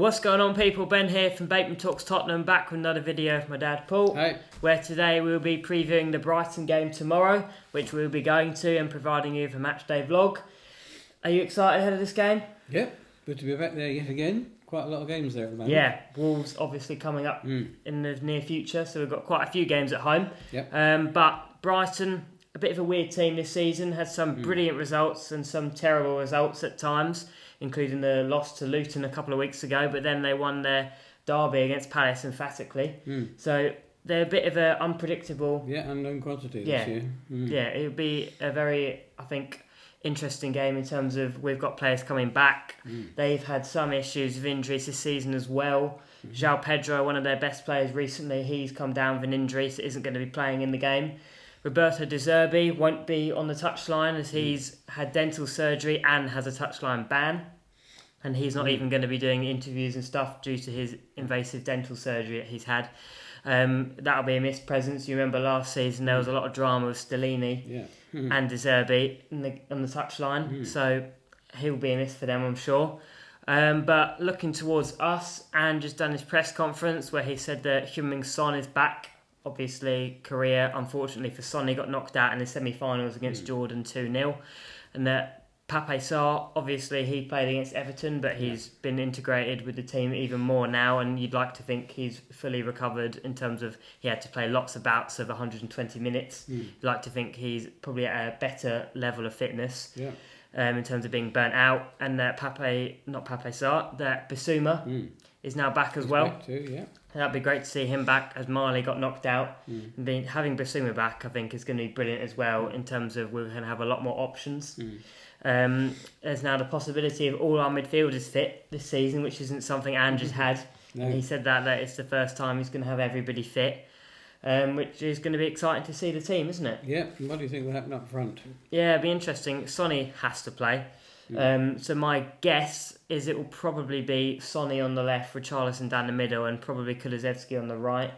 What's going on, people? Ben here from Bateman Talks Tottenham, back with another video of my dad Paul. Hey. Where today we'll be previewing the Brighton game tomorrow, which we'll be going to and providing you with a Matchday vlog. Are you excited ahead of this game? Yep, good to be back there yet again. Quite a lot of games there at the moment. Yeah, Wolves obviously coming up in the near future, so we've got quite a few games at home. Yep. But Brighton, a bit of a weird team this season, had some brilliant results and some terrible results at times, including the loss to Luton a couple of weeks ago, but then they won their derby against Palace emphatically. So they're a bit of an unpredictable... Yeah, unknown quantity this year. Yeah, it would be a very, I think, interesting game in terms of we've got players coming back. They've had some issues with injuries this season as well. João Pedro, one of their best players recently, he's come down with an injury, so isn't going to be playing in the game. Roberto De Zerbi won't be on the touchline as he's had dental surgery and has a touchline ban. And he's not even going to be doing interviews and stuff due to his invasive dental surgery that he's had. That'll be a missed presence. You remember last season there was a lot of drama with Stellini and De Zerbi on the touchline. So he'll be a miss for them, I'm sure. But looking towards us, and just done his press conference where he said that Heung Son is back. Obviously, Korea, unfortunately for Son, he got knocked out in the semi-finals against Jordan 2-0. And that Pape Sarr, obviously he played against Everton, but he's been integrated with the team even more now, and you'd like to think he's fully recovered in terms of he had to play lots of bouts of 120 minutes. You'd like to think he's probably at a better level of fitness in terms of being burnt out. And that Bissouma is now back as well. That'd be great to see him back as Marley got knocked out. Having Bissouma back, I think, is going to be brilliant as well in terms of we're going to have a lot more options. There's now the possibility of all our midfielders fit this season, which isn't something Andrew's had. No. He said that it's the first time he's going to have everybody fit, which is going to be exciting to see the team, isn't it? Yeah, what do you think will happen up front? Yeah, it'll be interesting. Sonny has to play. So my guess is it will probably be Sonny on the left, Richarlison down the middle, and probably Kulusevski on the right.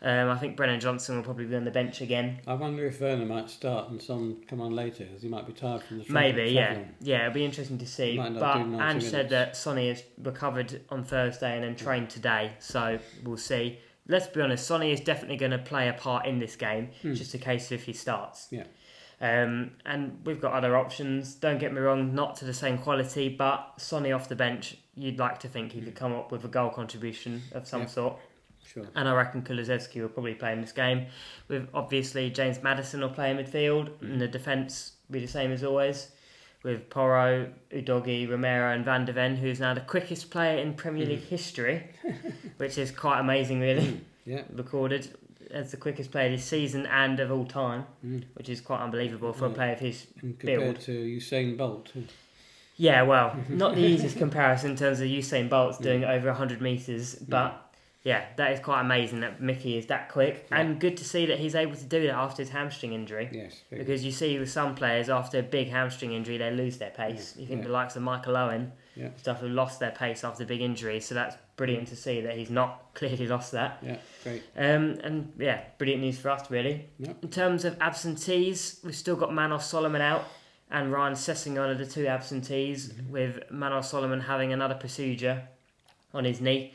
I think Brennan Johnson will probably be on the bench again. I wonder if Werner might start and Son come on later, as he might be tired from the Maybe, yeah. It'll be interesting to see. But Ange said that Sonny has recovered on Thursday and then trained today, so we'll see. Let's be honest, Sonny is definitely going to play a part in this game. It's just a case of if he starts. Yeah. And we've got other options, don't get me wrong, not to the same quality, but Sonny off the bench, you'd like to think he could come up with a goal contribution of some sort. Sure. And I reckon Kulusevski will probably play in this game. With obviously James Maddison will play in midfield, and the defence will be the same as always, with Porro, Udogie, Romero and Van de Ven, who's now the quickest player in Premier League history, which is quite amazing really, recorded as the quickest player this season and of all time, which is quite unbelievable for a player of his compared to Usain Bolt. Yeah, well, not the easiest comparison in terms of Usain Bolt's doing over 100 metres, but yeah, that is quite amazing that Mickey is that quick, and good to see that he's able to do that after his hamstring injury. Yes, because you see with some players after a big hamstring injury they lose their pace. You think the likes of Michael Owen stuff have lost their pace after big injuries, so that's brilliant to see that he's not clearly lost that. Yeah, great. And yeah, brilliant news for us really. In terms of absentees, we've still got Manos Solomon out and Ryan Sessegnon are the two absentees, with Manos Solomon having another procedure on his knee.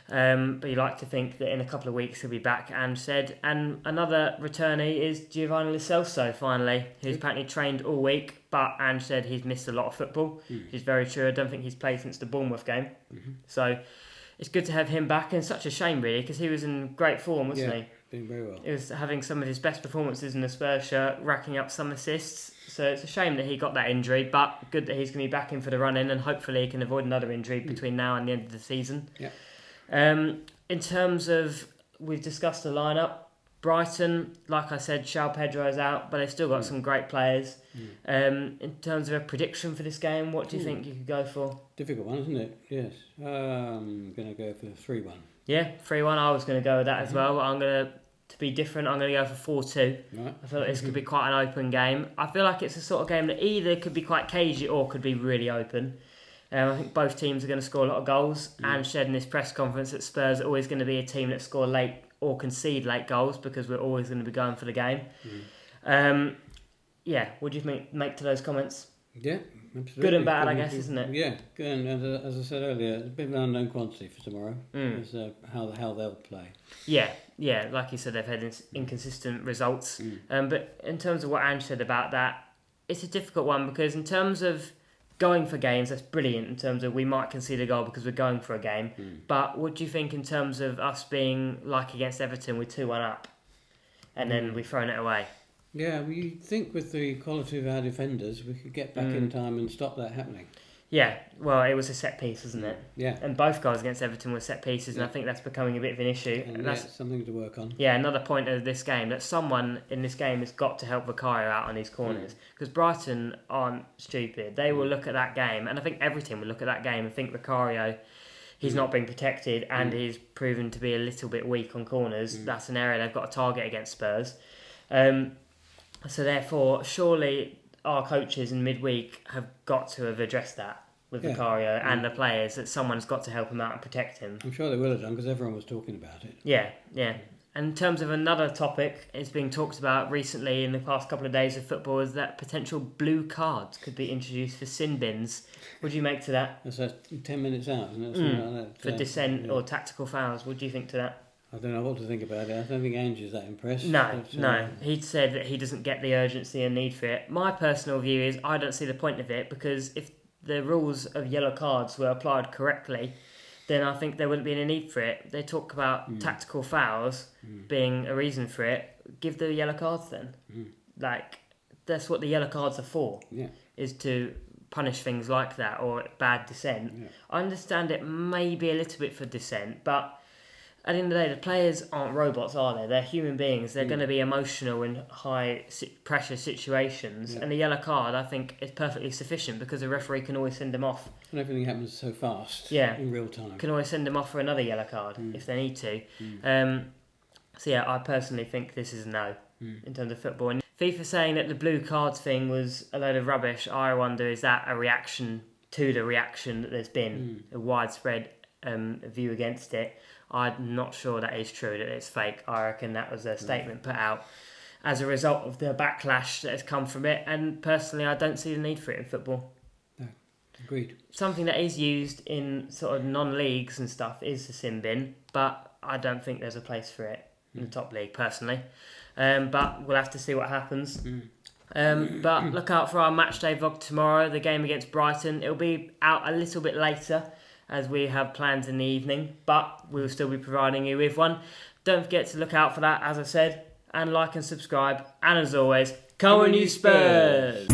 But you like to think that in a couple of weeks he'll be back, Ange said. And another returnee is Giovanni Lo Celso, finally, who's apparently trained all week, but Ange said he's missed a lot of football, which is very true. I don't think he's played since the Bournemouth game. So it's good to have him back, and such a shame really, because he was in great form, wasn't he? Doing very well. He was having some of his best performances in the Spurs shirt, racking up some assists. So it's a shame that he got that injury, but good that he's going to be back in for the run-in, and hopefully he can avoid another injury between now and the end of the season. In terms of, we've discussed the lineup. Brighton, like I said, João Pedro is out, but they've still got some great players. In terms of a prediction for this game, what do you think you could go for? Difficult one, isn't it? Yes. I'm going to go for 3-1. Yeah, 3-1. I was going to go with that as well. I'm going to be different. I'm going to go for 4-2. Right. I feel like this could be quite an open game. I feel like it's the sort of game that either could be quite cagey or could be really open. I think both teams are going to score a lot of goals. And said in this press conference that Spurs are always going to be a team that score late or concede late goals because we're always going to be going for the game. What do you make to those comments? Yeah, absolutely. Good and bad, I guess, isn't it? Yeah, good. And as I said earlier, it's a bit of an unknown quantity for tomorrow. As how they'll play. Yeah, like you said, they've had inconsistent results. But in terms of what Ange said about that, it's a difficult one because in terms of going for games, that's brilliant in terms of we might concede a goal because we're going for a game. But what do you think in terms of us being like against Everton, we're 2-1 up and then we've thrown it away? Yeah, well, you think with the quality of our defenders, we could get back in time and stop that happening. Yeah, well, it was a set piece, wasn't it? Yeah. And both goals against Everton were set pieces, and I think that's becoming a bit of an issue. And that's something to work on. Yeah, another point of this game, that someone in this game has got to help Vicario out on these corners. Because Brighton aren't stupid. They will look at that game, and I think every team will look at that game and think Vicario, he's not being protected, and he's proven to be a little bit weak on corners. That's an area they've got to target against Spurs. So therefore, surely our coaches in midweek have got to have addressed that with Vicario and the players, that someone's got to help him out and protect him. I'm sure they will have done because everyone was talking about it. Yeah. And in terms of another topic, it's being talked about recently in the past couple of days of football, is that potential blue cards could be introduced for sin bins. What do you make to that? That's 10 minutes out, isn't it? Something like that. For dissent or tactical fouls. What do you think to that? I don't know what to think about it. I don't think Ange is that impressed. No. He said that he doesn't get the urgency and need for it. My personal view is I don't see the point of it, because if the rules of yellow cards were applied correctly, then I think there wouldn't be any need for it. They talk about tactical fouls being a reason for it. Give the yellow cards then. Like, that's what the yellow cards are for, is to punish things like that or bad dissent. Yeah. I understand it may be a little bit for dissent, but at the end of the day, the players aren't robots, are they? They're human beings. They're going to be emotional in high-pressure situations. Yeah. And the yellow card, I think, is perfectly sufficient because the referee can always send them off. And everything happens so fast in real time. Can always send them off for another yellow card if they need to. So, yeah, I personally think this is a no in terms of football. And FIFA saying that the blue cards thing was a load of rubbish, I wonder, is that a reaction to the reaction that there's been, a widespread view against it? I'm not sure that is true, that it's fake. I reckon that was a statement put out as a result of the backlash that has come from it. And personally, I don't see the need for it in football. No, agreed. Something that is used in sort of non-leagues and stuff is the sin bin, but I don't think there's a place for it in the top league, personally. But we'll have to see what happens. But look out for our Matchday vlog tomorrow, the game against Brighton. It'll be out a little bit later, as we have plans in the evening, but we'll still be providing you with one. Don't forget to look out for that, as I said, and like and subscribe. And as always, come on you Spurs!